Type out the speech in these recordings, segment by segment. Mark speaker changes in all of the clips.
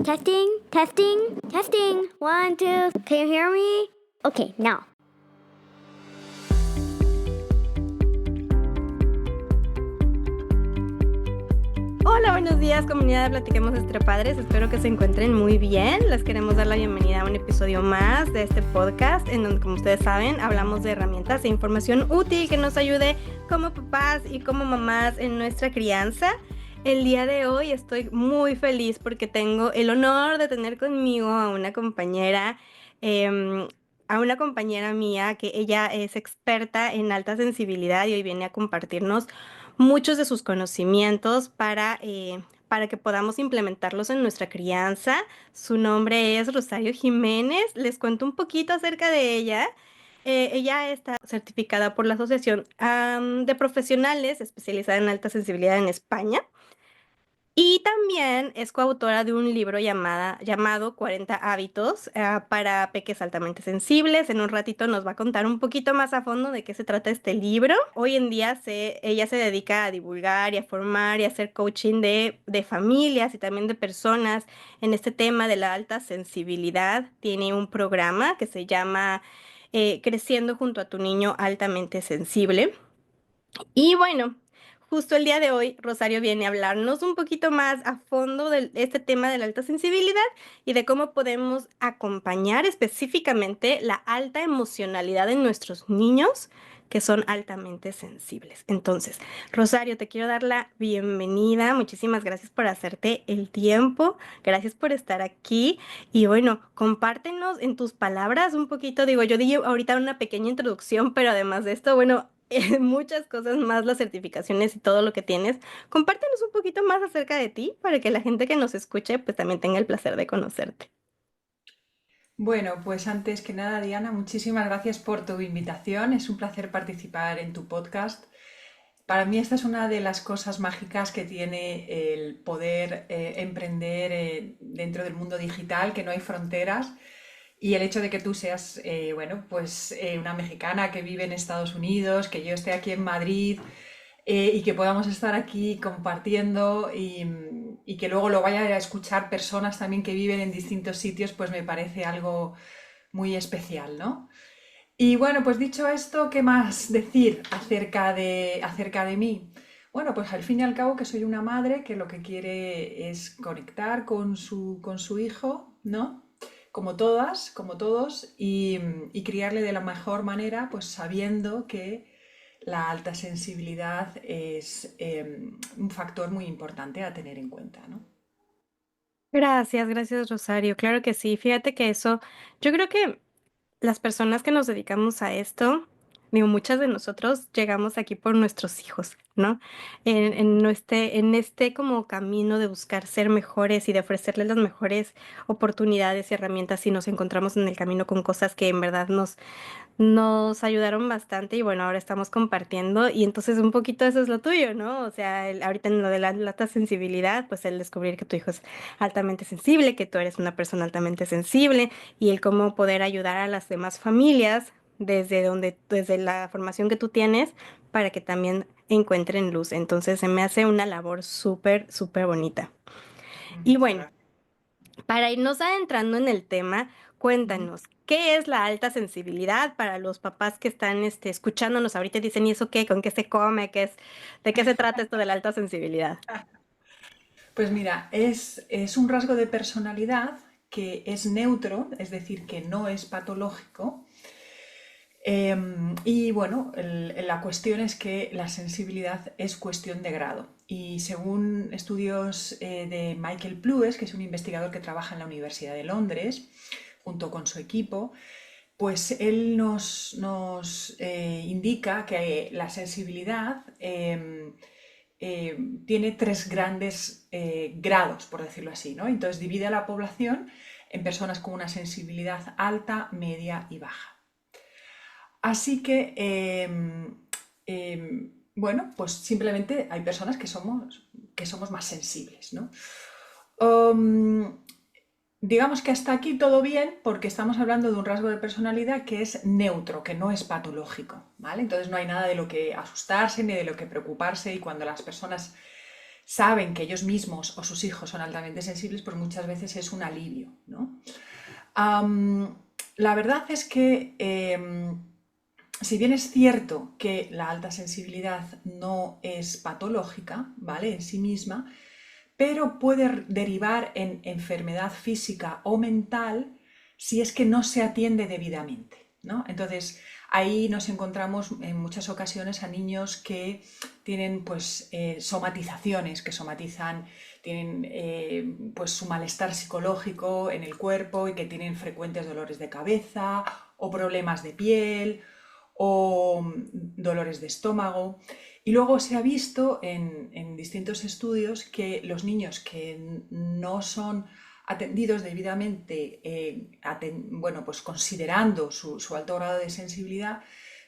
Speaker 1: Testing, testing, testing. 1, 2. Can you hear me? Okay, now.
Speaker 2: Hola, buenos días, comunidad de Platiquemos Entre Padres. Espero que se encuentren muy bien. Les queremos dar la bienvenida a un episodio más de este podcast, en donde, como ustedes saben, hablamos de herramientas e información útil que nos ayude como papás y como mamás en nuestra crianza. El día de hoy estoy muy feliz porque tengo el honor de tener conmigo a una compañera mía, que ella es experta en alta sensibilidad y hoy viene a compartirnos muchos de sus conocimientos para que podamos implementarlos en nuestra crianza. Su nombre es Rosario Jiménez. Les cuento un poquito acerca de ella. Ella está certificada por la Asociación de Profesionales especializada en alta sensibilidad en España. Y también es coautora de un libro llamado 40 hábitos para peques altamente sensibles. En un ratito nos va a contar un poquito más a fondo de qué se trata este libro. Hoy en día ella se dedica a divulgar y a formar y a hacer coaching de familias y también de personas en este tema de la alta sensibilidad. Tiene un programa que se llama Creciendo junto a tu niño altamente sensible. Y bueno, justo el día de hoy, Rosario viene a hablarnos un poquito más a fondo de este tema de la alta sensibilidad y de cómo podemos acompañar específicamente la alta emocionalidad en nuestros niños que son altamente sensibles. Entonces, Rosario, te quiero dar la bienvenida. Muchísimas gracias por hacerte el tiempo. Gracias por estar aquí. Y bueno, compártenos en tus palabras un poquito. Digo, yo di ahorita una pequeña introducción, pero además de esto, bueno, muchas cosas más, las certificaciones y todo lo que tienes. Compártenos un poquito más acerca de ti para que la gente que nos escuche pues también tenga el placer de conocerte.
Speaker 3: Bueno, pues antes que nada, Diana, muchísimas gracias por tu invitación. Es un placer participar en tu podcast. Para mí esta es una de las cosas mágicas que tiene el poder emprender dentro del mundo digital, que no hay fronteras. Y el hecho de que tú seas, bueno, pues una mexicana que vive en Estados Unidos, que yo esté aquí en Madrid y que podamos estar aquí compartiendo y que luego lo vayan a escuchar personas también que viven en distintos sitios, pues me parece algo muy especial, ¿no? Y bueno, pues dicho esto, ¿qué más decir acerca de mí? Bueno, pues al fin y al cabo que soy una madre que lo que quiere es conectar con su hijo, ¿no? Como todas, como todos, y criarle de la mejor manera, pues sabiendo que la alta sensibilidad es un factor muy importante a tener en cuenta, ¿no?
Speaker 2: Gracias, gracias Rosario. Claro que sí. Fíjate que eso, yo creo que las personas que nos dedicamos a esto, digo, muchas de nosotros llegamos aquí por nuestros hijos, ¿no? En este como camino de buscar ser mejores y de ofrecerles las mejores oportunidades y herramientas y nos encontramos en el camino con cosas que en verdad nos ayudaron bastante y bueno, ahora estamos compartiendo y entonces un poquito eso es lo tuyo, ¿no? O sea, ahorita en lo de la alta sensibilidad, pues el descubrir que tu hijo es altamente sensible, que tú eres una persona altamente sensible y el cómo poder ayudar a las demás familias desde la formación que tú tienes para que también encuentren luz. Entonces se me hace una labor súper, súper bonita. Y
Speaker 3: Muchas
Speaker 2: bueno,
Speaker 3: gracias.
Speaker 2: para irnos adentrando en el tema,
Speaker 3: Ujú.
Speaker 2: cuéntanos, ¿qué es la alta sensibilidad para los papás que están escuchándonos ahorita y dicen, ¿y eso qué? ¿Con qué se come? ¿De qué se trata esto de la alta sensibilidad?
Speaker 3: Pues mira, es un rasgo de personalidad que es neutro, es decir, que no es patológico. Y bueno, la cuestión es que la sensibilidad es cuestión de grado. Y según estudios de Michael Plues, que es un investigador que trabaja en la Universidad de Londres, junto con su equipo, pues él nos indica que la sensibilidad tiene tres grandes grados, por decirlo así, ¿no? Entonces divide a la población en personas con una sensibilidad alta, media y baja. Así que, bueno, pues simplemente hay personas que somos más sensibles, ¿no? Um, digamos que hasta aquí todo bien porque estamos hablando de un rasgo de personalidad que es neutro, que no es patológico, ¿vale? Entonces no hay nada de lo que asustarse ni de lo que preocuparse y cuando las personas saben que ellos mismos o sus hijos son altamente sensibles, pues muchas veces es un alivio, ¿no? La verdad es que si bien es cierto que la alta sensibilidad no es patológica, ¿vale? En sí misma, pero puede derivar en enfermedad física o mental si es que no se atiende debidamente, ¿no? Entonces, ahí nos encontramos en muchas ocasiones a niños que tienen pues somatizaciones, que somatizan, tienen pues su malestar psicológico en el cuerpo y que tienen frecuentes dolores de cabeza o problemas de piel o dolores de estómago. Y luego se ha visto en distintos estudios que los niños que no son atendidos debidamente, bueno, pues considerando su alto grado de sensibilidad,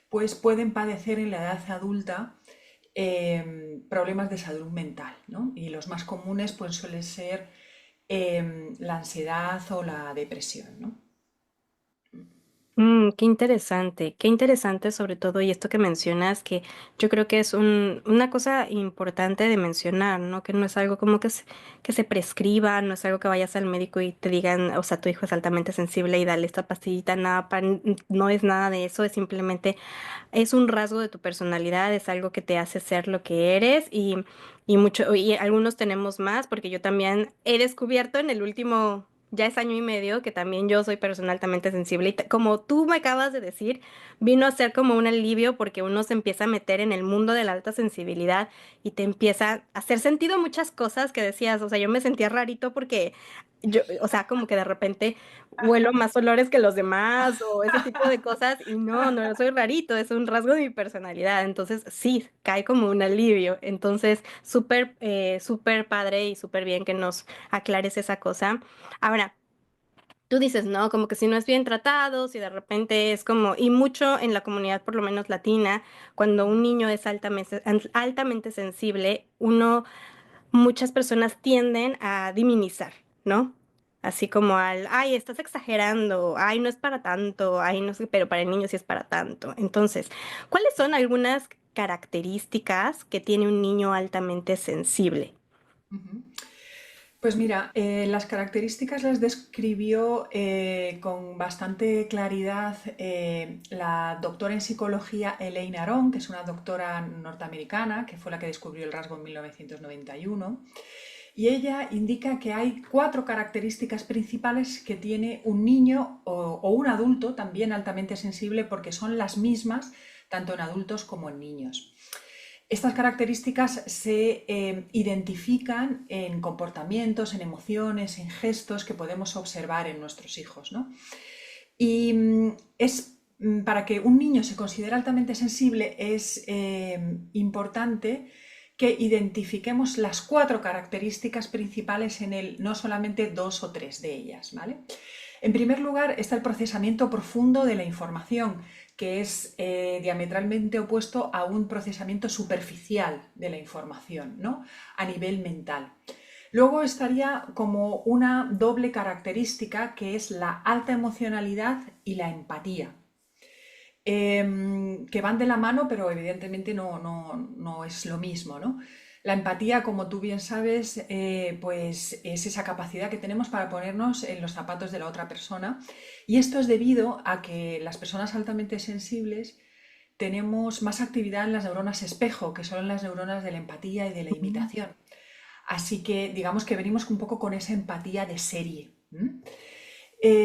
Speaker 3: pues pueden padecer en la edad adulta problemas de salud mental, ¿no? Y los más comunes pues suelen ser la ansiedad o la depresión, ¿no?
Speaker 2: Qué interesante sobre todo, y esto que mencionas, que yo creo que es una cosa importante de mencionar, ¿no? Que no es algo como que se prescriba, no es algo que vayas al médico y te digan, o sea, tu hijo es altamente sensible y dale esta pastillita, nada, no es nada de eso, es simplemente, es un rasgo de tu personalidad, es algo que te hace ser lo que eres y algunos tenemos más, porque yo también he descubierto en el último, ya es año y medio, que también yo soy persona altamente sensible y como tú me acabas de decir, vino a ser como un alivio porque uno se empieza a meter en el mundo de la alta sensibilidad y te empieza a hacer sentido muchas cosas que decías, o sea, yo me sentía rarito porque yo, o sea, como que de repente huelo más olores que los demás o ese tipo de cosas y no, no soy rarito, es un rasgo de mi personalidad, entonces sí, cae como un alivio, entonces súper, súper padre y súper bien que nos aclares esa cosa. Ahora, tú dices, no, como que si no es bien tratado, si de repente es como, y mucho en la comunidad, por lo menos latina, cuando un niño es altamente sensible, muchas personas tienden a diminizar, ¿no? Así como ay, estás exagerando, ay, no es para tanto, ay, no sé, pero para el niño sí es para tanto. Entonces, ¿cuáles son algunas características que tiene un niño altamente sensible?
Speaker 3: Ujú. Pues mira, las características las describió con bastante claridad la doctora en psicología Elaine Aron, que es una doctora norteamericana, que fue la que descubrió el rasgo en 1991. Y ella indica que hay 4 características principales que tiene un niño o un adulto también altamente sensible, porque son las mismas tanto en adultos como en niños. Estas características se identifican en comportamientos, en emociones, en gestos que podemos observar en nuestros hijos, ¿no? Y para que un niño se considere altamente sensible es importante que identifiquemos las 4 características principales en él, no solamente 2 o 3 de ellas, ¿vale? En primer lugar está el procesamiento profundo de la información, que es diametralmente opuesto a un procesamiento superficial de la información, ¿no? A nivel mental. Luego estaría como una doble característica, que es la alta emocionalidad y la empatía, que van de la mano, pero evidentemente no es lo mismo, ¿no? La empatía, como tú bien sabes, pues es esa capacidad que tenemos para ponernos en los zapatos de la otra persona, y esto es debido a que las personas altamente sensibles tenemos más actividad en las neuronas espejo, que son las neuronas de la empatía y de la imitación. Así que digamos que venimos un poco con esa empatía de serie.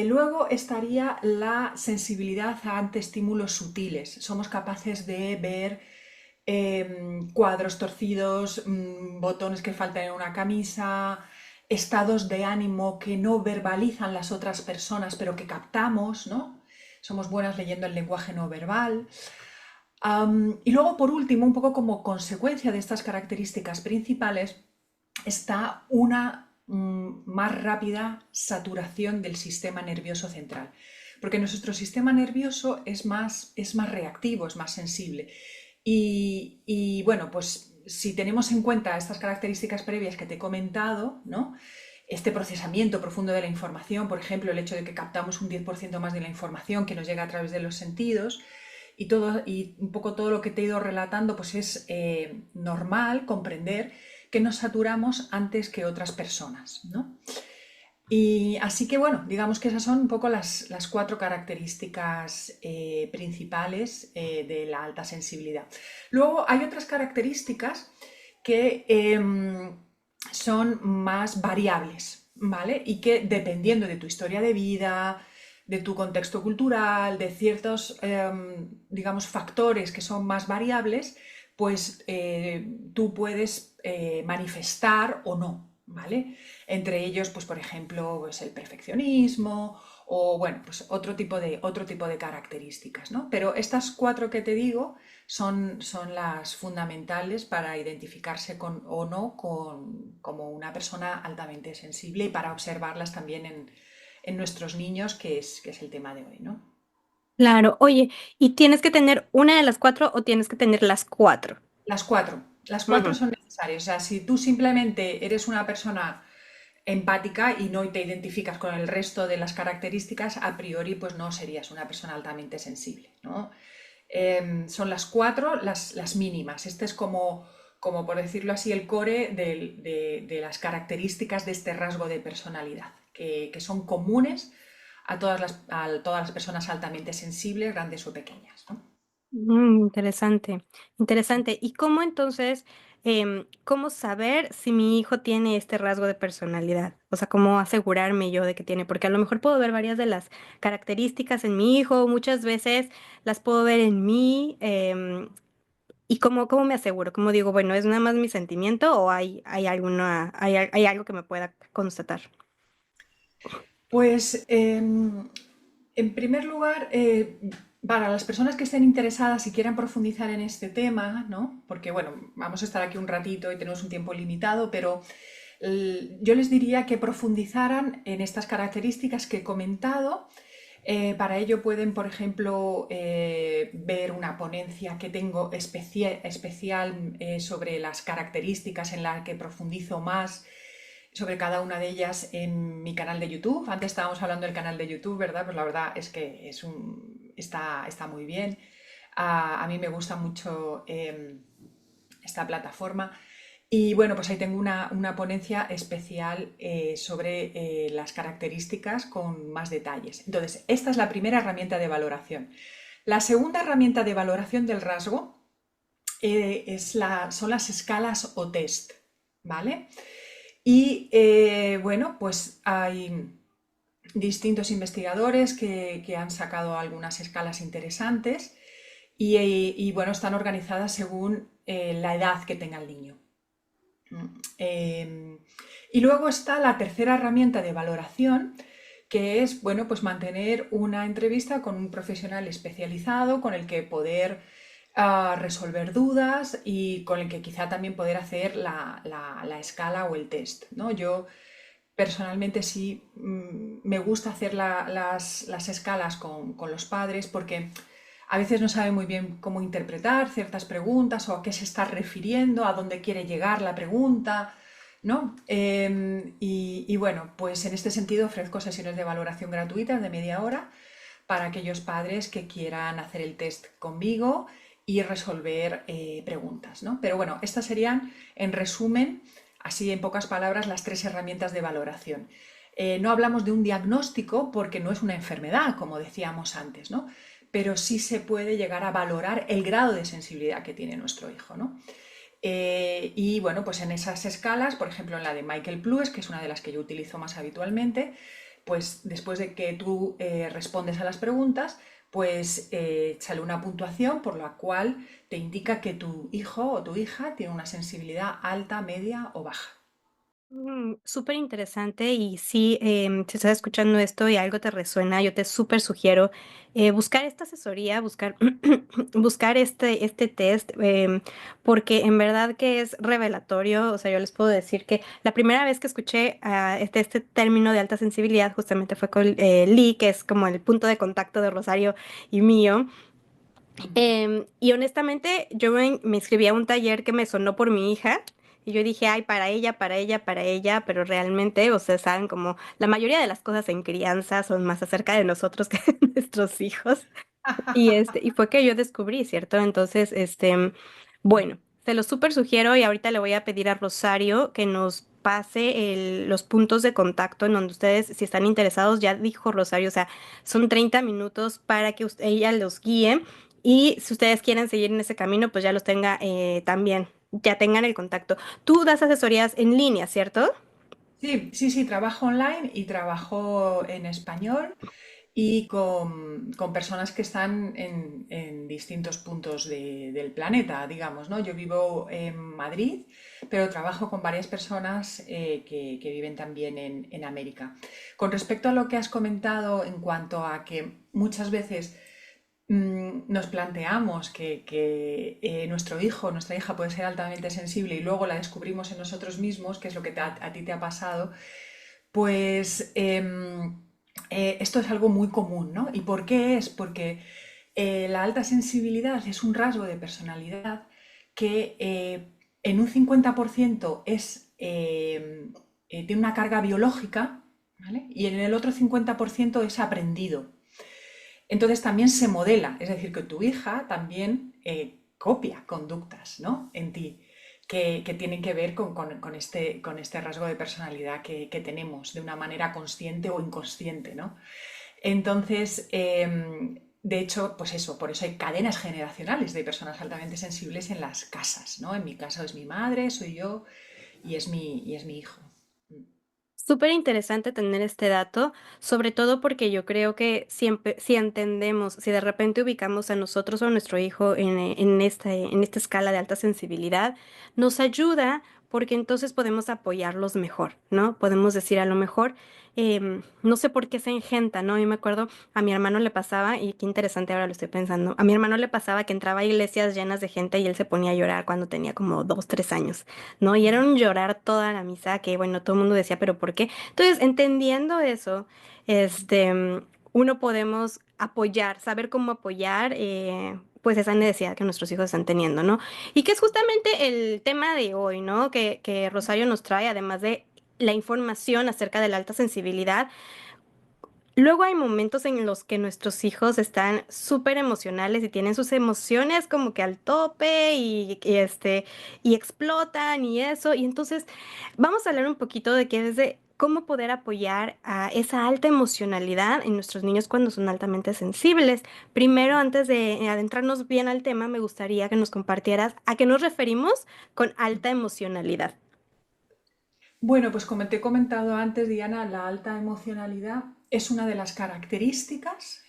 Speaker 3: Luego estaría la sensibilidad ante estímulos sutiles. Somos capaces de ver cuadros torcidos, botones que faltan en una camisa, estados de ánimo que no verbalizan las otras personas, pero que captamos, ¿no? Somos buenas leyendo el lenguaje no verbal. Y luego, por último, un poco como consecuencia de estas características principales, está una más rápida saturación del sistema nervioso central, porque nuestro sistema nervioso es más reactivo, es más sensible. Y bueno, pues si tenemos en cuenta estas características previas que te he comentado, ¿no? Este procesamiento profundo de la información, por ejemplo, el hecho de que captamos un 10% más de la información que nos llega a través de los sentidos, y un poco todo lo que te he ido relatando, pues es normal comprender, que nos saturamos antes que otras personas, ¿no? Y así que bueno, digamos que esas son un poco las cuatro características principales de la alta sensibilidad. Luego hay otras características que son más variables, ¿vale? Y que dependiendo de tu historia de vida, de tu contexto cultural, de ciertos, digamos, factores que son más variables, pues tú puedes manifestar o no, ¿vale? Entre ellos, pues por ejemplo, pues el perfeccionismo o bueno, pues otro tipo de características, ¿no? Pero estas cuatro que te digo son las fundamentales para identificarse con o no como una persona altamente sensible y para observarlas también en nuestros niños, que es el tema de hoy, ¿no?
Speaker 2: Claro, oye, ¿y tienes que tener una de las cuatro o tienes que tener las cuatro?
Speaker 3: Las cuatro
Speaker 2: Ujú.
Speaker 3: son necesarias. O sea, si tú simplemente eres una persona empática y no te identificas con el resto de las características, a priori pues no serías una persona altamente sensible, ¿no? Son las cuatro las mínimas. Este es como, por decirlo así, el core de las características de este rasgo de personalidad, que son comunes a todas las personas altamente sensibles, grandes o pequeñas, ¿no?
Speaker 2: Interesante, interesante. ¿Y cómo entonces, cómo saber si mi hijo tiene este rasgo de personalidad? O sea, ¿cómo asegurarme yo de que tiene? Porque a lo mejor puedo ver varias de las características en mi hijo, muchas veces las puedo ver en mí. ¿Y cómo me aseguro? ¿Cómo digo, bueno, es nada más mi sentimiento o hay algo que me pueda constatar?
Speaker 3: Pues en primer lugar, para las personas que estén interesadas y quieran profundizar en este tema, ¿no? Porque bueno, vamos a estar aquí un ratito y tenemos un tiempo limitado, pero yo les diría que profundizaran en estas características que he comentado. Para ello pueden, por ejemplo, ver una ponencia que tengo especial sobre las características en la que profundizo más sobre cada una de ellas en mi canal de YouTube. Antes estábamos hablando del canal de YouTube, ¿verdad? Pues la verdad es que está muy bien. A mí me gusta mucho esta plataforma. Y bueno, pues ahí tengo una ponencia especial sobre las características con más detalles. Entonces, esta es la primera herramienta de valoración. La segunda herramienta de valoración del rasgo son las escalas o test, ¿vale? Y bueno, pues hay distintos investigadores que han sacado algunas escalas interesantes y, bueno, están organizadas según la edad que tenga el niño. Y luego está la tercera herramienta de valoración, que es, bueno, pues mantener una entrevista con un profesional especializado con el que poder resolver dudas y con el que quizá también poder hacer la escala o el test, ¿no? Yo personalmente sí me gusta hacer las escalas con los padres porque a veces no sabe muy bien cómo interpretar ciertas preguntas o a qué se está refiriendo, a dónde quiere llegar la pregunta, ¿no? Y bueno, pues en este sentido ofrezco sesiones de valoración gratuitas de media hora para aquellos padres que quieran hacer el test conmigo y resolver preguntas, ¿no? Pero bueno, estas serían, en resumen, así en pocas palabras, las tres herramientas de valoración. No hablamos de un diagnóstico porque no es una enfermedad, como decíamos antes, ¿no? Pero sí se puede llegar a valorar el grado de sensibilidad que tiene nuestro hijo, ¿no? Y bueno, pues en esas escalas, por ejemplo en la de Michael Plus, que es una de las que yo utilizo más habitualmente, pues después de que tú respondes a las preguntas, pues sale una puntuación por la cual te indica que tu hijo o tu hija tiene una sensibilidad alta, media o baja.
Speaker 2: Súper interesante y sí, si estás escuchando esto y algo te resuena, yo te súper sugiero buscar esta asesoría, buscar, buscar este test, porque en verdad que es revelatorio. O sea, yo les puedo decir que la primera vez que escuché este término de alta sensibilidad justamente fue con Lee, que es como el punto de contacto de Rosario y mío. Y honestamente, yo me inscribí a un taller que me sonó por mi hija. Y yo dije, ay, para ella, para ella, para ella, pero realmente, o sea, saben, como la mayoría de las cosas en crianza son más acerca de nosotros que de nuestros hijos. Y fue que yo descubrí, ¿cierto? Entonces, bueno, te lo súper sugiero y ahorita le voy a pedir a Rosario que nos pase los puntos de contacto en donde ustedes, si están interesados, ya dijo Rosario, o sea, son 30 minutos para que ella los guíe y si ustedes quieren seguir en ese camino, pues ya los tenga también, ya tengan el contacto. Tú das asesorías en línea, ¿cierto?
Speaker 3: Sí, sí, sí, trabajo online y trabajo en español y con personas que están en distintos puntos del planeta, digamos, ¿no? Yo vivo en Madrid, pero trabajo con varias personas que viven también en América. Con respecto a lo que has comentado en cuanto a que muchas veces nos planteamos que nuestro hijo, nuestra hija puede ser altamente sensible y luego la descubrimos en nosotros mismos, que es lo que a ti te ha pasado, pues esto es algo muy común, ¿no? ¿Y por qué es? Porque la alta sensibilidad es un rasgo de personalidad que en un 50% tiene una carga biológica, ¿vale? Y en el otro 50% es aprendido. Entonces también se modela, es decir, que tu hija también copia conductas, ¿no? En ti que tienen que ver con este rasgo de personalidad que tenemos de una manera consciente o inconsciente, ¿no? Entonces, de hecho, pues eso, por eso hay cadenas generacionales de personas altamente sensibles en las casas, ¿no? En mi caso es mi madre, soy yo y es mi hijo.
Speaker 2: Súper interesante tener este dato, sobre todo porque yo creo que siempre, si entendemos, si de repente ubicamos a nosotros o a nuestro hijo en esta escala de alta sensibilidad, nos ayuda porque entonces podemos apoyarlos mejor, ¿no? Podemos decir a lo mejor, no sé por qué se engenta, ¿no? Yo me acuerdo, a mi hermano le pasaba, y qué interesante ahora lo estoy pensando, a mi hermano le pasaba que entraba a iglesias llenas de gente y él se ponía a llorar cuando tenía como 2, 3 años. ¿No? Y era un llorar toda la misa que, bueno, todo el mundo decía, pero ¿por qué? Entonces, entendiendo eso, uno podemos apoyar, saber cómo apoyar, pues esa necesidad que nuestros hijos están teniendo, ¿no? Y que es justamente el tema de hoy, ¿no? Que Rosario nos trae, además de la información acerca de la alta sensibilidad. Luego hay momentos en los que nuestros hijos están súper emocionales y tienen sus emociones como que al tope y explotan y eso. Y entonces vamos a hablar un poquito de qué es de cómo poder apoyar a esa alta emocionalidad en nuestros niños cuando son altamente sensibles. Primero, antes de adentrarnos bien al tema, me gustaría que nos compartieras a qué nos referimos con alta emocionalidad.
Speaker 3: Bueno, pues como te he comentado antes, Diana, la alta emocionalidad es una de las características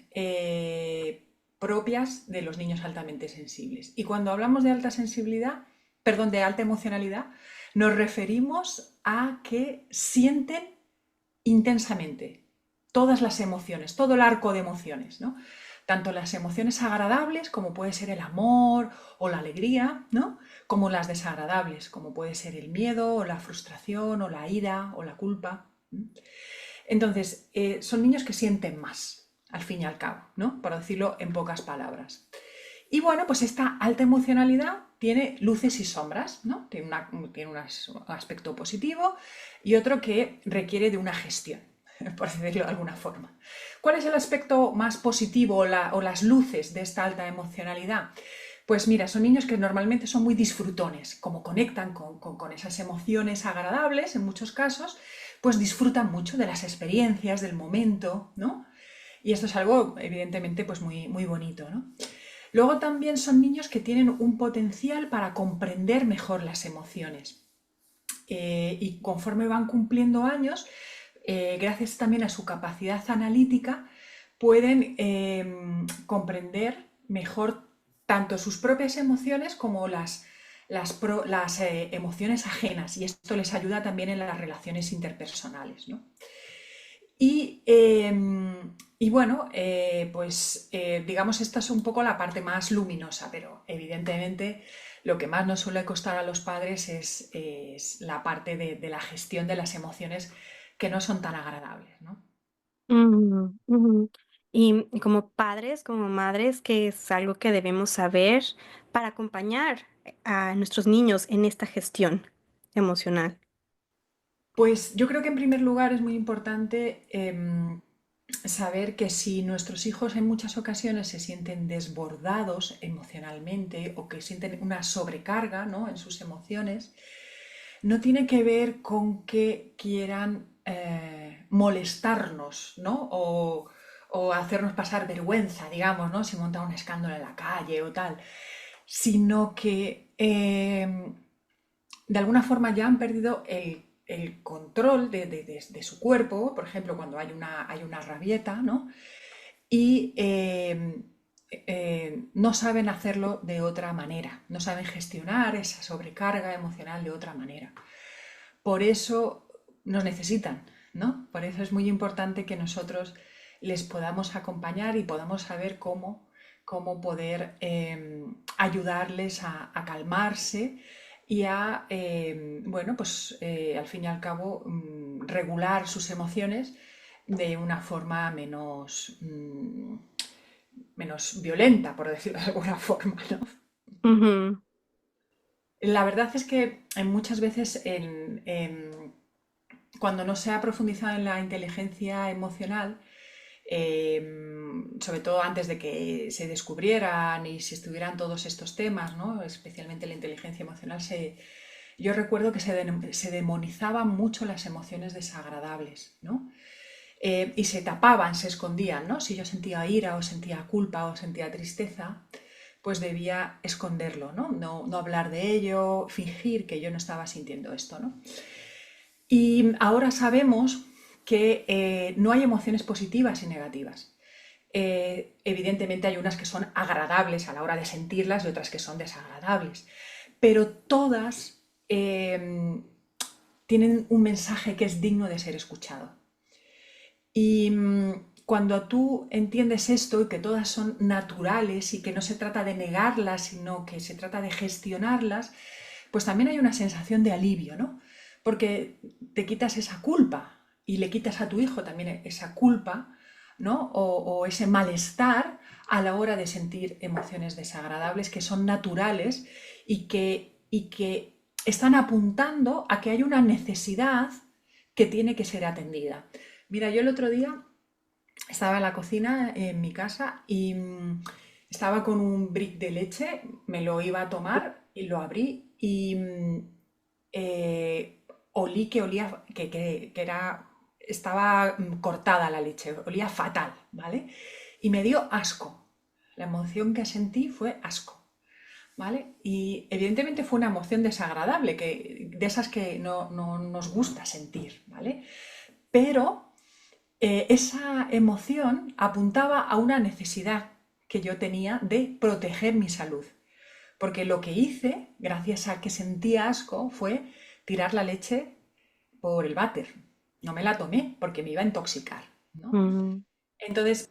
Speaker 3: propias de los niños altamente sensibles. Y cuando hablamos de alta sensibilidad, perdón, de alta emocionalidad, nos referimos a que sienten intensamente todas las emociones, todo el arco de emociones, ¿no? Tanto las emociones agradables, como puede ser el amor o la alegría, ¿no? Como las desagradables, como puede ser el miedo o la frustración o la ira o la culpa. Entonces, son niños que sienten más, al fin y al cabo, ¿no? Por decirlo en pocas palabras. Y bueno, pues esta alta emocionalidad tiene luces y sombras, ¿no? Tiene un aspecto positivo y otro que requiere de una gestión, por decirlo de alguna forma. ¿Cuál es el aspecto más positivo o las luces de esta alta emocionalidad? Pues mira, son niños que normalmente son muy disfrutones, como conectan con esas emociones agradables en muchos casos, pues disfrutan mucho de las experiencias, del momento, ¿no? Y esto es algo evidentemente pues muy, muy bonito, ¿no? Luego también son niños que tienen un potencial para comprender mejor las emociones. Y conforme van cumpliendo años, gracias también a su capacidad analítica, pueden comprender mejor tanto sus propias emociones como las emociones ajenas. Y esto les ayuda también en las relaciones interpersonales, ¿no? Y, y bueno, pues digamos, esta es un poco la parte más luminosa, pero evidentemente lo que más nos suele costar a los padres es la parte de la gestión de las emociones que no son tan agradables, ¿no?
Speaker 2: Ujú, ujú. Y como padres, como madres, que es algo que debemos saber para acompañar a nuestros niños en esta gestión emocional.
Speaker 3: Pues yo creo que en primer lugar es muy importante saber que si nuestros hijos en muchas ocasiones se sienten desbordados emocionalmente o que sienten una sobrecarga, ¿no?, en sus emociones, no tiene que ver con que quieran molestarnos, ¿no? O hacernos pasar vergüenza, digamos, ¿no?, si monta un escándalo en la calle o tal, sino que de alguna forma ya han perdido el control de su cuerpo, por ejemplo, cuando hay una rabieta, ¿no? Y no saben hacerlo de otra manera, no saben gestionar esa sobrecarga emocional de otra manera. Por eso nos necesitan, ¿no? Por eso es muy importante que nosotros les podamos acompañar y podamos saber cómo poder ayudarles a calmarse y a, bueno, pues al fin y al cabo, regular sus emociones de una forma menos violenta, por decirlo de alguna forma, ¿no?
Speaker 2: Ujú.
Speaker 3: La verdad es que muchas veces cuando no se ha profundizado en la inteligencia emocional, sobre todo antes de que se descubrieran y se estudiaran todos estos temas, ¿no?, especialmente la inteligencia emocional, yo recuerdo que se demonizaban mucho las emociones desagradables, ¿no? Y se tapaban, se escondían, ¿no? Si yo sentía ira o sentía culpa o sentía tristeza, pues debía esconderlo, ¿no? No hablar de ello, fingir que yo no estaba sintiendo esto, ¿no? Y ahora sabemos que no hay emociones positivas y negativas. Evidentemente hay unas que son agradables a la hora de sentirlas y otras que son desagradables, pero todas tienen un mensaje que es digno de ser escuchado. Y cuando tú entiendes esto y que todas son naturales y que no se trata de negarlas, sino que se trata de gestionarlas, pues también hay una sensación de alivio, ¿no? Porque te quitas esa culpa y le quitas a tu hijo también esa culpa, ¿no? O ese malestar a la hora de sentir emociones desagradables que son naturales y que están apuntando a que hay una necesidad que tiene que ser atendida. Mira, yo el otro día estaba en la cocina en mi casa y estaba con un brick de leche, me lo iba a tomar y lo abrí y olí que olía, estaba cortada la leche, olía fatal, ¿vale? Y me dio asco. La emoción que sentí fue asco, ¿vale? Y evidentemente fue una emoción desagradable, de esas que no nos gusta sentir, ¿vale? Pero esa emoción apuntaba a una necesidad que yo tenía de proteger mi salud. Porque lo que hice, gracias a que sentía asco, fue tirar la leche por el váter. No me la tomé porque me iba a intoxicar, ¿no?
Speaker 2: Mm.
Speaker 3: Entonces,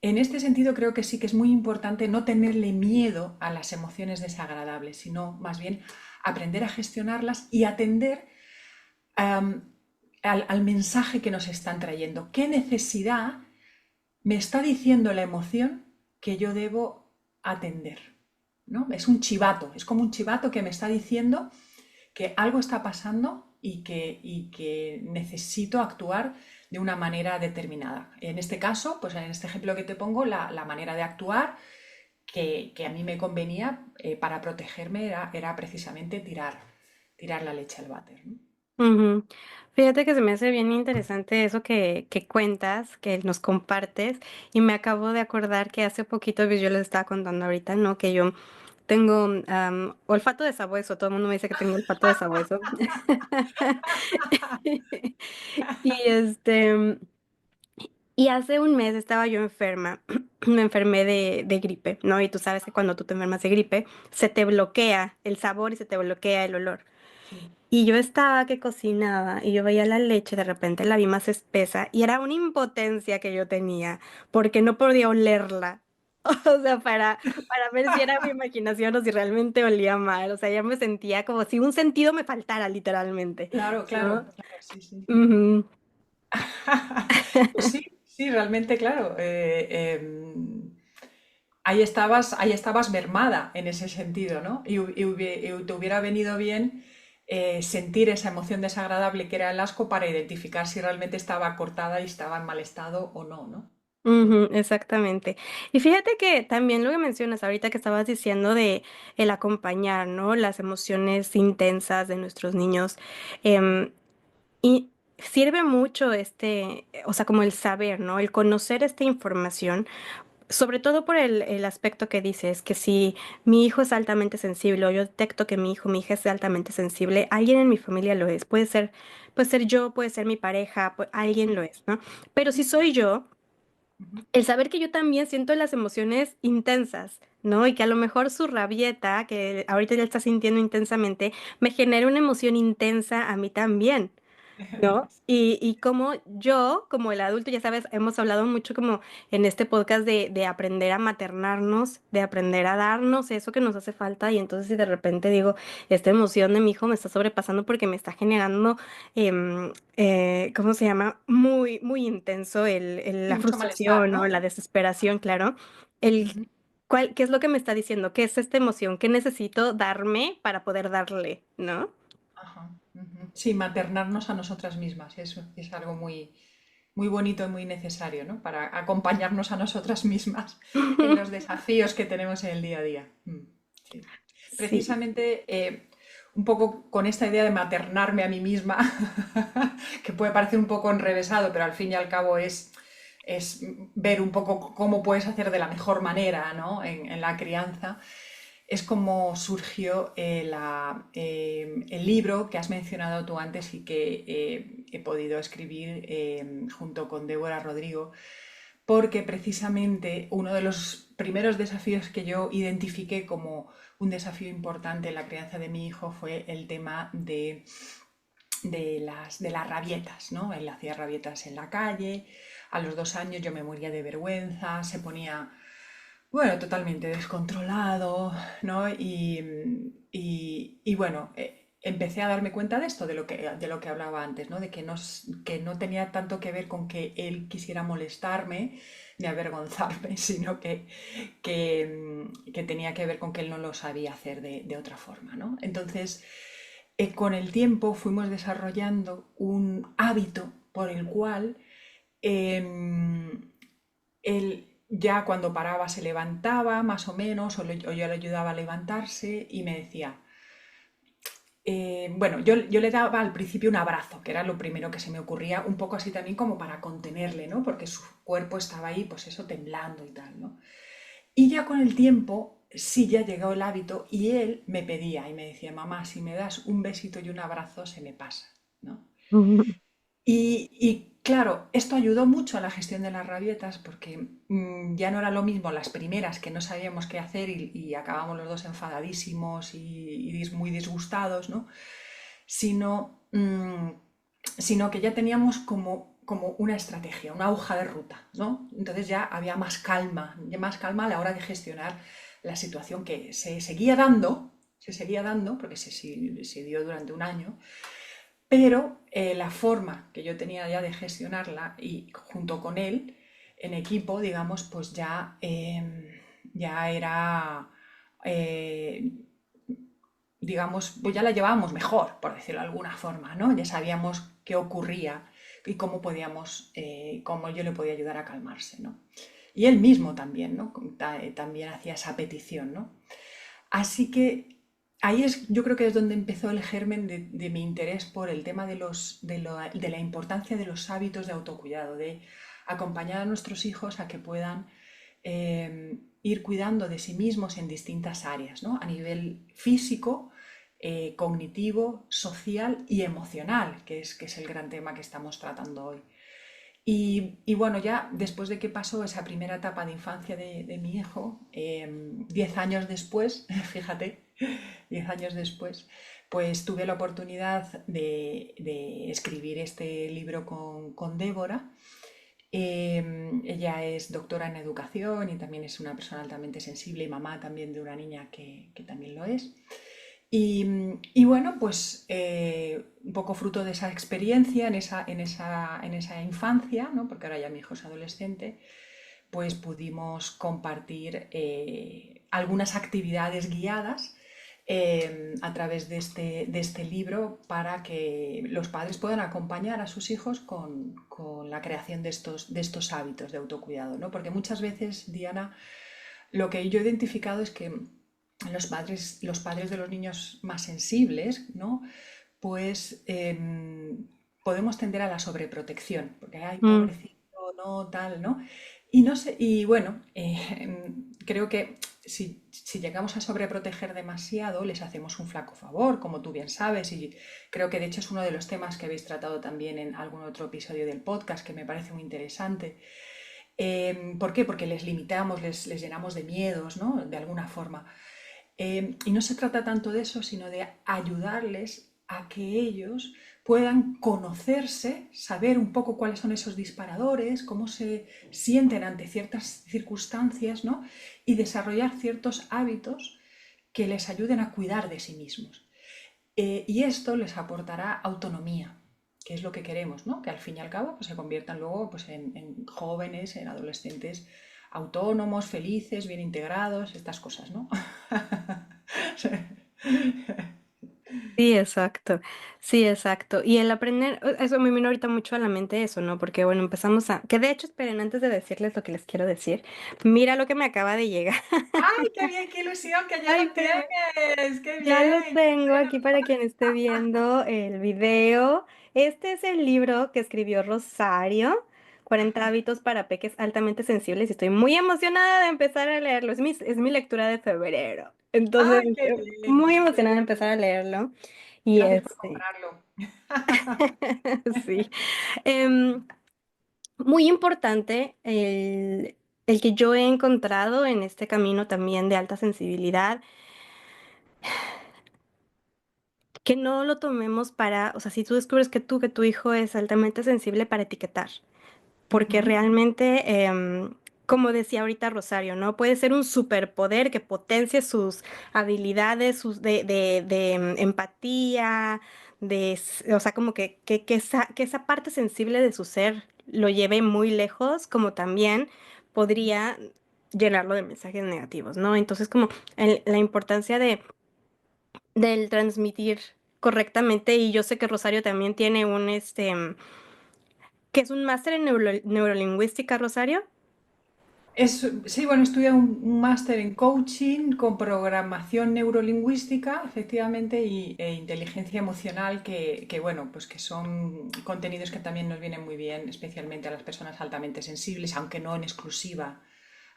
Speaker 3: en este sentido creo que sí que es muy importante no tenerle miedo a las emociones desagradables, sino más bien aprender a gestionarlas y atender al mensaje que nos están trayendo. ¿Qué necesidad me está diciendo la emoción que yo debo atender? ¿No? Es un chivato, es como un chivato que me está diciendo que algo está pasando y que necesito actuar de una manera determinada. En este caso, pues en este ejemplo que te pongo, la manera de actuar que a mí me convenía para protegerme era precisamente tirar la leche al váter, ¿no?
Speaker 2: Ujú. Fíjate que se me hace bien interesante eso que cuentas, que nos compartes, y me acabo de acordar que hace poquito, pues yo les estaba contando ahorita, ¿no? Que yo tengo olfato de sabueso, todo el mundo me dice que tengo olfato de sabueso. Y y hace un mes estaba yo enferma, me enfermé de gripe, ¿no? Y tú sabes que cuando tú te enfermas de gripe, se te bloquea el sabor y se te bloquea el olor.
Speaker 3: Sí.
Speaker 2: Y yo estaba que cocinaba y yo veía la leche, de repente la vi más espesa y era una impotencia que yo tenía porque no podía olerla. O sea, para ver si era mi imaginación o si realmente olía mal. O sea, ya me sentía como si un sentido me faltara literalmente,
Speaker 3: Claro,
Speaker 2: ¿no?
Speaker 3: claro, claro, sí, sí.
Speaker 2: Ujú.
Speaker 3: Pues sí, sí, realmente, claro. Ahí estabas mermada en ese sentido, ¿no? Y te hubiera venido bien sentir esa emoción desagradable que era el asco para identificar si realmente estaba cortada y estaba en mal estado o no, ¿no?
Speaker 2: Ujú, exactamente. Y fíjate que también lo que mencionas ahorita que estabas diciendo de el acompañar, ¿no? Las emociones intensas de nuestros niños. em, y sirve mucho o sea, como el saber, ¿no? El conocer esta información, sobre todo por el aspecto que dices, que si mi hijo es altamente sensible o yo detecto que mi hija es altamente sensible, alguien en mi familia lo es. Puede ser yo, puede ser mi pareja, alguien lo es, ¿no? Pero si soy yo,
Speaker 3: Ujú.
Speaker 2: el saber que yo también siento las emociones intensas, ¿no? Y que a lo mejor su rabieta, que ahorita ya está sintiendo intensamente, me genera una emoción intensa a mí también. ¿No? Y como yo, como el adulto, ya sabes, hemos hablado mucho como en este podcast de aprender a maternarnos, de aprender a darnos eso que nos hace falta. Y entonces si de repente digo, esta emoción de mi hijo me está sobrepasando porque me está generando, ¿cómo se llama? Muy, muy intenso
Speaker 3: Sí,
Speaker 2: la
Speaker 3: mucho malestar,
Speaker 2: frustración o
Speaker 3: ¿no?
Speaker 2: la desesperación, claro. El,
Speaker 3: Ujú.
Speaker 2: ¿qué es lo que me está diciendo? ¿Qué es esta emoción? ¿Qué necesito darme para poder darle? ¿No?
Speaker 3: Ajá, ujú. Sí, maternarnos a nosotras mismas, eso es algo muy, muy bonito y muy necesario, ¿no? Para acompañarnos a nosotras mismas en los desafíos que tenemos en el día a día. Sí.
Speaker 2: Sí.
Speaker 3: Precisamente un poco con esta idea de maternarme a mí misma, que puede parecer un poco enrevesado, pero al fin y al cabo es ver un poco cómo puedes hacer de la mejor manera, ¿no? En la crianza. Es como surgió el libro que has mencionado tú antes y que he podido escribir junto con Débora Rodrigo, porque precisamente uno de los primeros desafíos que yo identifiqué como un desafío importante en la crianza de mi hijo fue el tema de las rabietas, ¿no? Él hacía rabietas en la calle, a los 2 años yo me moría de vergüenza, se ponía, bueno, totalmente descontrolado, ¿no? Y bueno, empecé a darme cuenta de esto, de lo que hablaba antes, ¿no? De que no tenía tanto que ver con que él quisiera molestarme ni avergonzarme, sino que tenía que ver con que él no lo sabía hacer de otra forma, ¿no? Entonces, con el tiempo fuimos desarrollando un hábito por el cual él ya cuando paraba se levantaba más o menos, o yo le ayudaba a levantarse y me decía, bueno, yo le daba al principio un abrazo, que era lo primero que se me ocurría, un poco así también como para contenerle, ¿no? Porque su cuerpo estaba ahí, pues eso, temblando y tal, ¿no? Y ya con el tiempo, sí, ya llegó el hábito y él me pedía y me decía, mamá, si me das un besito y un abrazo, se me pasa, ¿no? Y claro, esto ayudó mucho a la gestión de las rabietas porque ya no era lo mismo las primeras que no sabíamos qué hacer y acabamos los dos enfadadísimos y muy disgustados, ¿no? Sino, sino que ya teníamos como una estrategia, una hoja de ruta, ¿no? Entonces ya había ya más calma a la hora de gestionar la situación que se seguía dando, porque se dio durante un año, pero la forma que yo tenía ya de gestionarla y junto con él, en equipo, digamos, pues ya era, eh, digamos, pues ya la llevábamos mejor, por decirlo de alguna forma, ¿no? Ya sabíamos qué ocurría y cómo yo le podía ayudar a calmarse, ¿no? Y él mismo también, ¿no? También hacía esa petición, ¿no? Así que ahí yo creo que es donde empezó el germen de mi interés por el tema de la importancia de los hábitos de autocuidado, de acompañar a nuestros hijos a que puedan ir cuidando de sí mismos en distintas áreas, ¿no? A nivel físico, cognitivo, social y emocional, que es el gran tema que estamos tratando hoy. Y bueno, ya después de que pasó esa primera etapa de infancia de mi hijo, 10 años después, fíjate, 10 años después, pues tuve la oportunidad de escribir este libro con Débora. Ella es doctora en educación y también es una persona altamente sensible y mamá también de una niña que también lo es. Y bueno, pues un poco fruto de esa experiencia en esa infancia, ¿no? Porque ahora ya mi hijo es adolescente, pues pudimos compartir algunas actividades guiadas a través de este libro para que los padres puedan acompañar a sus hijos con la creación de estos hábitos de autocuidado, ¿no? Porque muchas veces, Diana, lo que yo he identificado es que los padres de los niños más sensibles, ¿no? Pues podemos tender a la sobreprotección, porque ay,
Speaker 2: Mm,
Speaker 3: pobrecito, no, tal, ¿no? Y no sé, y bueno, creo que si llegamos a sobreproteger demasiado, les hacemos un flaco favor, como tú bien sabes, y creo que de hecho es uno de los temas que habéis tratado también en algún otro episodio del podcast que me parece muy interesante. ¿Por qué? Porque les limitamos, les llenamos de miedos, ¿no? De alguna forma. Y no se trata tanto de eso, sino de ayudarles a que ellos puedan conocerse, saber un poco cuáles son esos disparadores, cómo se sienten ante ciertas circunstancias, ¿no? Y desarrollar ciertos hábitos que les ayuden a cuidar de sí mismos. Y esto les aportará autonomía, que es lo que queremos, ¿no? Que al fin y al cabo pues, se conviertan luego pues, en jóvenes, en adolescentes autónomos, felices, bien integrados, estas cosas, ¿no?
Speaker 2: sí, exacto. Sí, exacto. Y el aprender, eso me vino ahorita mucho a la mente eso, ¿no? Porque bueno, empezamos a... Que de hecho, esperen, antes de decirles lo que les quiero decir, mira lo que me acaba de llegar.
Speaker 3: ¡Ay, qué bien, qué ilusión que ya
Speaker 2: Ay,
Speaker 3: lo
Speaker 2: espérame.
Speaker 3: tienes! ¡Qué
Speaker 2: Ya lo
Speaker 3: bien!
Speaker 2: tengo aquí para quien esté viendo el video. Este es el libro que escribió Rosario, 40 hábitos para peques altamente sensibles, y estoy muy emocionada de empezar a leerlo. Es mi lectura de febrero. Entonces,
Speaker 3: ¡Ay, qué bien!
Speaker 2: muy emocionada de empezar a leerlo. Y
Speaker 3: Gracias por comprarlo.
Speaker 2: sí. Em, Muy importante el que yo he encontrado en este camino también de alta sensibilidad, que no lo tomemos para, o sea, si tú descubres que tu hijo es altamente sensible, para etiquetar, porque
Speaker 3: Ujú.
Speaker 2: realmente, como decía ahorita Rosario, ¿no? Puede ser un superpoder que potencie sus habilidades, sus de empatía, o sea, como que esa parte sensible de su ser lo lleve muy lejos, como también podría llenarlo de mensajes negativos, ¿no? Entonces, como la importancia del transmitir correctamente, y yo sé que Rosario también tiene que es un máster en neurolingüística, Rosario.
Speaker 3: Sí, bueno, estudia un máster en coaching con programación neurolingüística, efectivamente, e inteligencia emocional, bueno, pues que son contenidos que también nos vienen muy bien, especialmente a las personas altamente sensibles, aunque no en exclusiva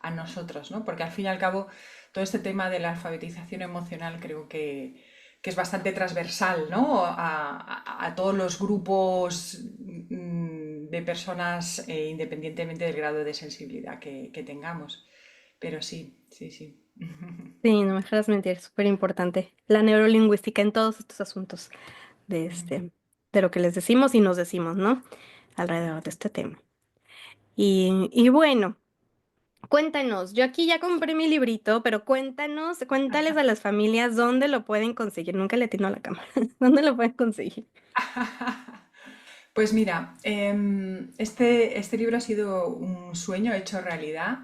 Speaker 3: a nosotros, ¿no? Porque al fin y al cabo, todo este tema de la alfabetización emocional creo que es bastante transversal, ¿no? A todos los grupos de personas, independientemente del grado de sensibilidad que tengamos. Pero sí, sí, sí.
Speaker 2: Sí, no me dejas mentir, es súper importante. La neurolingüística en todos estos asuntos de de lo que les decimos y nos decimos, ¿no? Alrededor de este tema. Y bueno, cuéntanos, yo aquí ya compré mi librito, pero cuéntales a las familias dónde lo pueden conseguir. Nunca le atino a la cámara. ¿Dónde lo pueden conseguir?
Speaker 3: Pues mira, este libro ha sido un sueño hecho realidad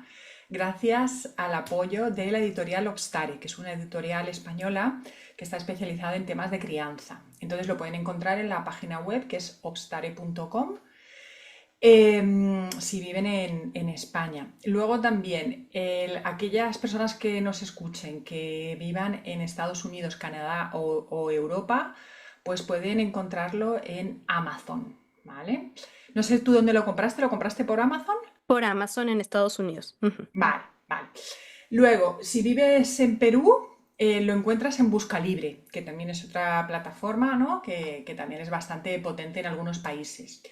Speaker 3: gracias al apoyo de la editorial Obstare, que es una editorial española que está especializada en temas de crianza. Entonces lo pueden encontrar en la página web que es obstare.com si viven en España. Luego también, aquellas personas que nos escuchen, que vivan en Estados Unidos, Canadá o Europa, pues pueden encontrarlo en Amazon, ¿vale? No sé tú dónde lo compraste por Amazon?
Speaker 2: Por Amazon en Estados Unidos. Ujú.
Speaker 3: Vale, vale. Luego, si vives en Perú, lo encuentras en Buscalibre, que también es otra plataforma, ¿no? Que también es bastante potente en algunos países.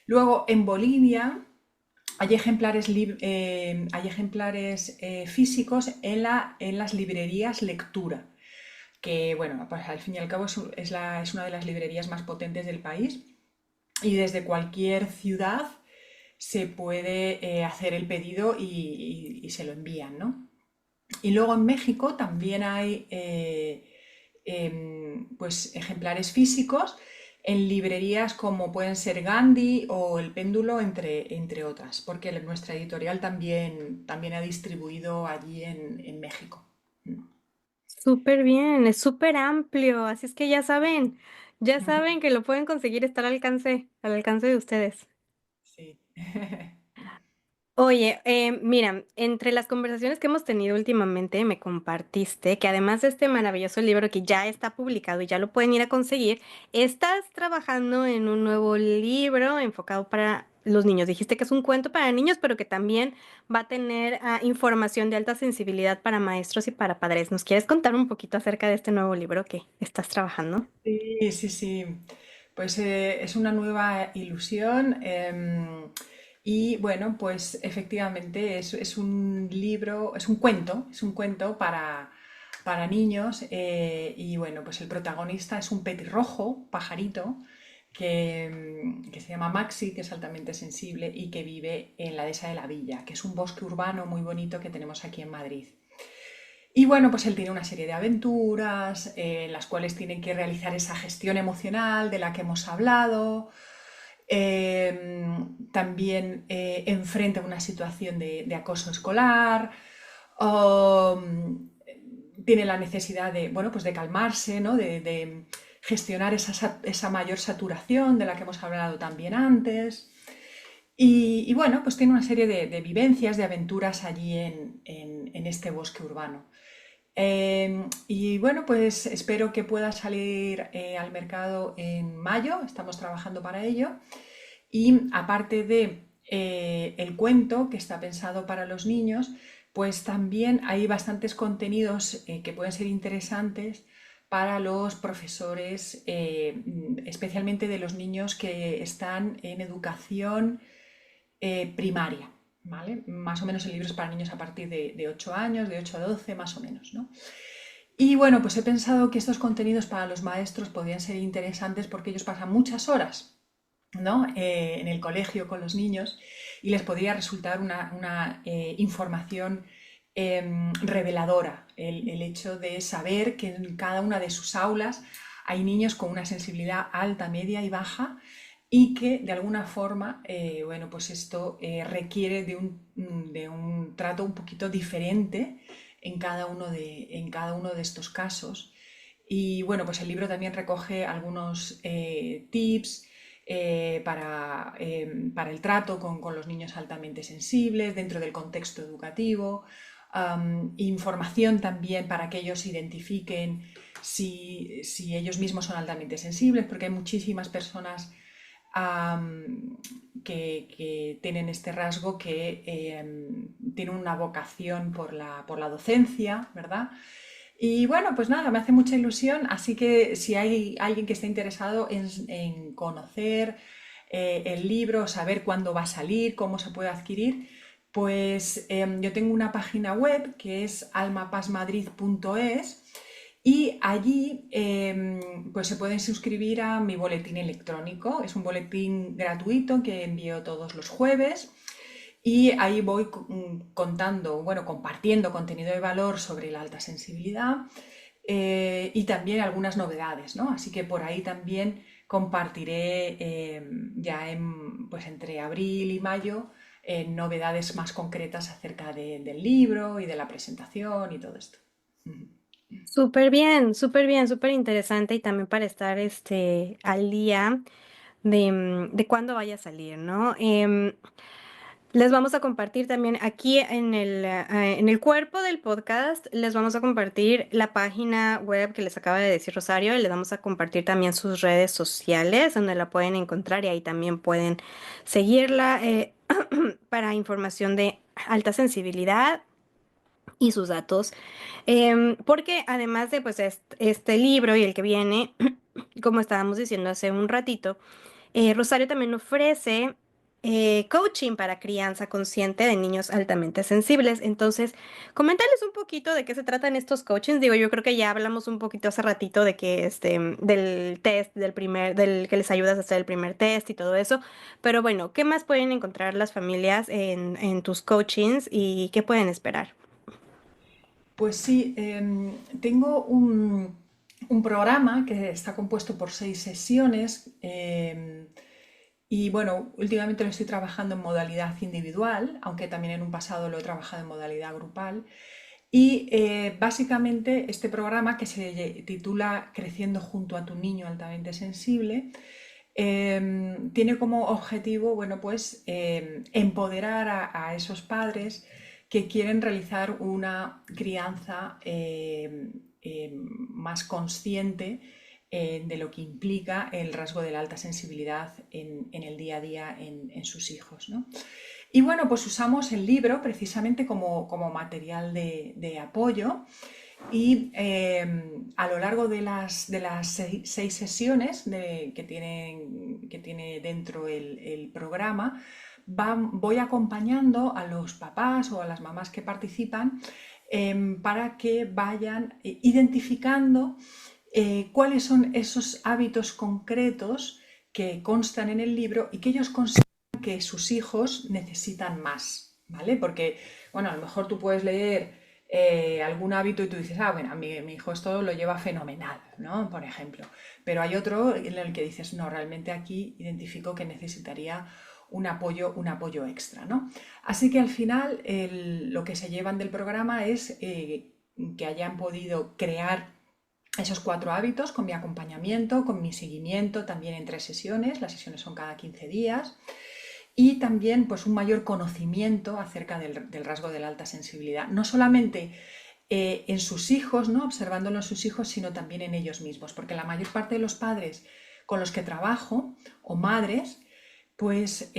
Speaker 3: Luego, en Bolivia hay ejemplares físicos en las librerías Lectura, que bueno, pues al fin y al cabo es una de las librerías más potentes del país y desde cualquier ciudad se puede hacer el pedido y se lo envían, ¿no? Y luego en México también hay pues ejemplares físicos en librerías como pueden ser Gandhi o El Péndulo, entre otras, porque nuestra editorial también ha distribuido allí en México.
Speaker 2: Súper bien, es súper amplio, así es que ya saben que lo pueden conseguir, está al alcance de ustedes.
Speaker 3: Sí.
Speaker 2: Oye, mira, entre las conversaciones que hemos tenido últimamente, me compartiste que además de este maravilloso libro que ya está publicado y ya lo pueden ir a conseguir, estás trabajando en un nuevo libro enfocado para los niños. Dijiste que es un cuento para niños, pero que también va a tener información de alta sensibilidad para maestros y para padres. ¿Nos quieres contar un poquito acerca de este nuevo libro que estás trabajando?
Speaker 3: Sí, sí, sí. Pues es una nueva ilusión y bueno, pues efectivamente es un libro, es un cuento para niños y bueno, pues el protagonista es un petirrojo, pajarito, que se llama Maxi, que es altamente sensible y que vive en la Dehesa de la Villa, que es un bosque urbano muy bonito que tenemos aquí en Madrid. Y bueno, pues él tiene una serie de aventuras en las cuales tienen que realizar esa gestión emocional de la que hemos hablado. También enfrenta una situación de acoso escolar. Tiene la necesidad de, bueno, pues de calmarse, ¿no? De gestionar esa mayor saturación de la que hemos hablado también antes. Y bueno, pues tiene una serie de vivencias, de aventuras allí en este bosque urbano. Y bueno, pues espero que pueda salir al mercado en mayo, estamos trabajando para ello. Y aparte de el cuento que está pensado para los niños, pues también hay bastantes contenidos que pueden ser interesantes para los profesores, especialmente de los niños que están en educación primaria, ¿vale? Más o menos el libro es para niños a partir de 8 años, de 8 a 12 más o menos, ¿no? Y bueno, pues he pensado que estos contenidos para los maestros podrían ser interesantes porque ellos pasan muchas horas, ¿no? En el colegio con los niños y les podría resultar una información reveladora el hecho de saber que en cada una de sus aulas hay niños con una sensibilidad alta, media y baja y que de alguna forma, bueno, pues esto requiere de un trato un poquito diferente en cada uno de estos casos. Y bueno, pues el libro también recoge algunos tips para el trato con los niños altamente sensibles dentro del contexto educativo, información también para que ellos identifiquen si ellos mismos son altamente sensibles, porque hay muchísimas personas que tienen este rasgo, que tienen una vocación por la docencia, ¿verdad? Y bueno, pues nada, me hace mucha ilusión, así que si hay alguien que esté interesado en conocer el libro, saber cuándo va a salir, cómo se puede adquirir, pues yo tengo una página web que es almapazmadrid.es y allí pues se pueden suscribir a mi boletín electrónico. Es un boletín gratuito que envío todos los jueves y ahí voy contando, bueno, compartiendo contenido de valor sobre la alta sensibilidad y también algunas novedades, ¿no? Así que por ahí también compartiré ya pues entre abril y mayo novedades más concretas acerca del libro y de la presentación y todo esto.
Speaker 2: Súper bien, súper bien, súper interesante y también para estar al día de cuándo vaya a salir, ¿no? Les vamos a compartir también aquí en el cuerpo del podcast, les vamos a compartir la página web que les acaba de decir Rosario y les vamos a compartir también sus redes sociales donde la pueden encontrar y ahí también pueden seguirla para información de alta sensibilidad y sus datos. Porque además de pues este libro y el que viene, como estábamos diciendo hace un ratito, Rosario también ofrece coaching para crianza consciente de niños altamente sensibles. Entonces, coméntales un poquito de qué se tratan estos coachings. Digo, yo creo que ya hablamos un poquito hace ratito de que del test, del que les ayudas a hacer el primer test y todo eso. Pero bueno, ¿qué más pueden encontrar las familias en tus coachings y qué pueden esperar?
Speaker 3: Pues sí, tengo un programa que está compuesto por 6 sesiones y bueno, últimamente lo estoy trabajando en modalidad individual, aunque también en un pasado lo he trabajado en modalidad grupal. Y básicamente este programa que se titula Creciendo junto a tu niño altamente sensible, tiene como objetivo, bueno, pues empoderar a esos padres que quieren realizar una crianza más consciente de lo que implica el rasgo de la alta sensibilidad en el día a día en sus hijos, ¿no? Y bueno, pues usamos el libro precisamente como material de apoyo y a lo largo de las seis sesiones que tiene dentro el programa, voy acompañando a los papás o a las mamás que participan para que vayan identificando cuáles son esos hábitos concretos que constan en el libro y que ellos consideran que sus hijos necesitan más, ¿vale? Porque, bueno, a lo mejor tú puedes leer algún hábito y tú dices, ah, bueno, mi hijo esto lo lleva fenomenal, ¿no? Por ejemplo. Pero hay otro en el que dices, no, realmente aquí identifico que necesitaría un apoyo extra, ¿no? Así que al final lo que se llevan del programa es que hayan podido crear esos 4 hábitos con mi acompañamiento, con mi seguimiento también en 3 sesiones, las sesiones son cada 15 días, y también pues un mayor conocimiento acerca del rasgo de la alta sensibilidad, no solamente en sus hijos, ¿no? Observándolo en sus hijos, sino también en ellos mismos, porque la mayor parte de los padres con los que trabajo o madres pues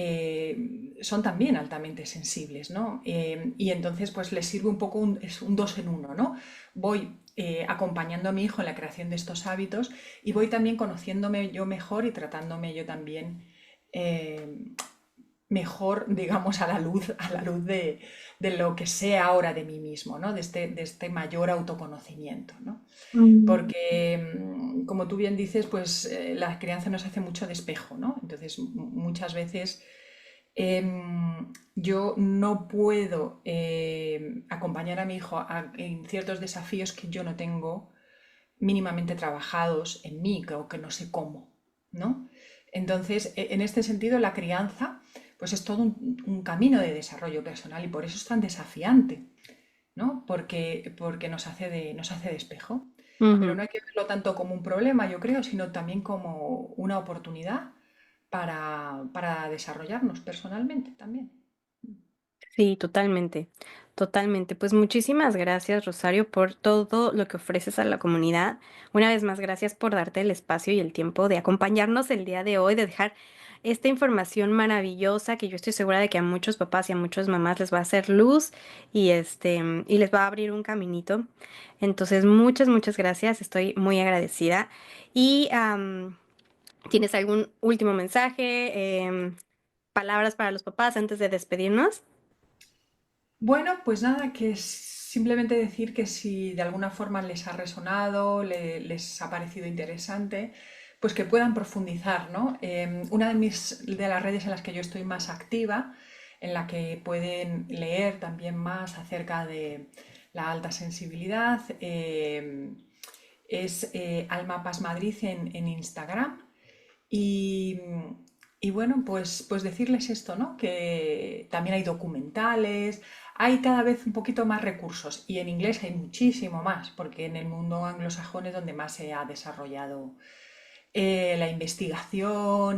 Speaker 3: son también altamente sensibles, ¿no? Y entonces pues les sirve un poco, es un dos en uno, ¿no? Voy acompañando a mi hijo en la creación de estos hábitos y voy también conociéndome yo mejor y tratándome yo también eh, mejor, digamos, a la luz de lo que sé ahora de mí mismo, ¿no? De este mayor autoconocimiento, ¿no?
Speaker 2: Mm.
Speaker 3: Porque, como tú bien dices, pues la crianza nos hace mucho de espejo, ¿no? Entonces, muchas veces yo no puedo acompañar a mi hijo en ciertos desafíos que yo no tengo mínimamente trabajados en mí o que no sé cómo, ¿no? Entonces, en este sentido, la crianza pues es todo un camino de desarrollo personal y por eso es tan desafiante, ¿no? Porque nos hace de espejo. Pero
Speaker 2: Ujú.
Speaker 3: no hay que verlo tanto como un problema, yo creo, sino también como una oportunidad para desarrollarnos personalmente también.
Speaker 2: Sí, totalmente, totalmente. Pues muchísimas gracias, Rosario, por todo lo que ofreces a la comunidad. Una vez más, gracias por darte el espacio y el tiempo de acompañarnos el día de hoy, de dejar esta información maravillosa que yo estoy segura de que a muchos papás y a muchas mamás les va a hacer luz y y les va a abrir un caminito. Entonces, muchas gracias. Estoy muy agradecida. Y ¿tienes algún último mensaje, palabras para los papás antes de despedirnos?
Speaker 3: Bueno, pues nada, que es simplemente decir que si de alguna forma les ha resonado, les ha parecido interesante, pues que puedan profundizar, ¿no? Una de las redes en las que yo estoy más activa, en la que pueden leer también más acerca de la alta sensibilidad, es Alma Paz Madrid en Instagram. Y, y bueno, pues decirles esto, ¿no? Que también hay documentales, hay cada vez un poquito más recursos y en inglés hay muchísimo más, porque en el mundo anglosajón es donde más se ha desarrollado la investigación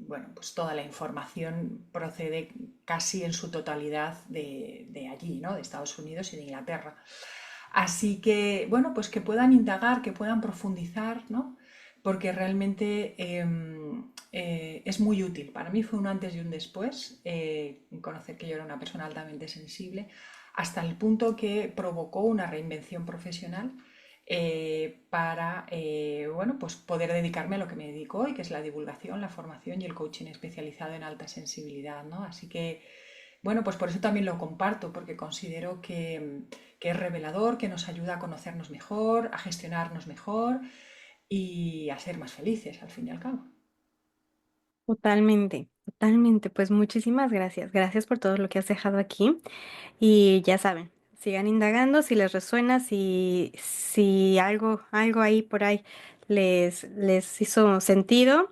Speaker 3: bueno, pues toda la información procede casi en su totalidad de allí, ¿no? De Estados Unidos y de Inglaterra. Así que, bueno, pues que puedan indagar, que puedan profundizar, ¿no? Porque realmente es muy útil. Para mí fue un antes y un después, conocer que yo era una persona altamente sensible, hasta el punto que provocó una reinvención profesional para bueno, pues poder dedicarme a lo que me dedico hoy, que es la divulgación, la formación y el coaching especializado en alta sensibilidad, ¿no? Así que, bueno, pues por eso también lo comparto, porque considero que es revelador, que nos ayuda a conocernos mejor, a gestionarnos mejor y a ser más felices, al fin y al cabo.
Speaker 2: Totalmente, totalmente. Pues muchísimas gracias. Gracias por todo lo que has dejado aquí. Y ya saben, sigan indagando si les resuena, si algo ahí por ahí les hizo sentido.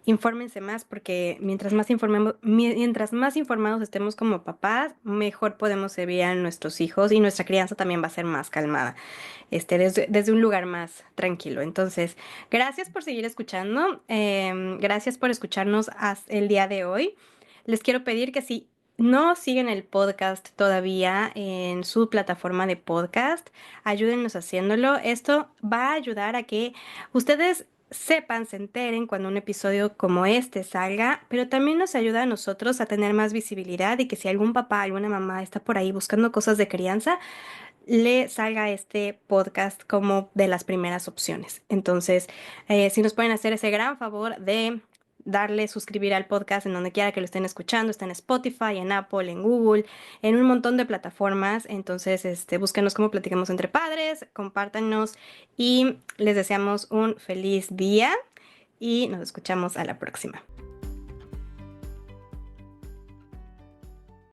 Speaker 2: infórmense más porque mientras más informados estemos como papás, mejor podemos servir a nuestros hijos y nuestra crianza también va a ser más calmada, desde un lugar más tranquilo. Entonces, gracias por seguir escuchando, gracias por escucharnos hasta el día de hoy. Les quiero pedir que si no siguen el podcast todavía en su plataforma de podcast, ayúdennos haciéndolo. Esto va a ayudar a que ustedes sepan, se enteren cuando un episodio como este salga, pero también nos ayuda a nosotros a tener más visibilidad y que si algún papá, alguna mamá está por ahí buscando cosas de crianza, le salga este podcast como de las primeras opciones. Entonces, si nos pueden hacer ese gran favor de darle suscribir al podcast en donde quiera que lo estén escuchando, está en Spotify, en Apple, en Google, en un montón de plataformas. Entonces, búsquenos como Platicamos Entre Padres, compártanos y les deseamos un feliz día y nos escuchamos a la próxima.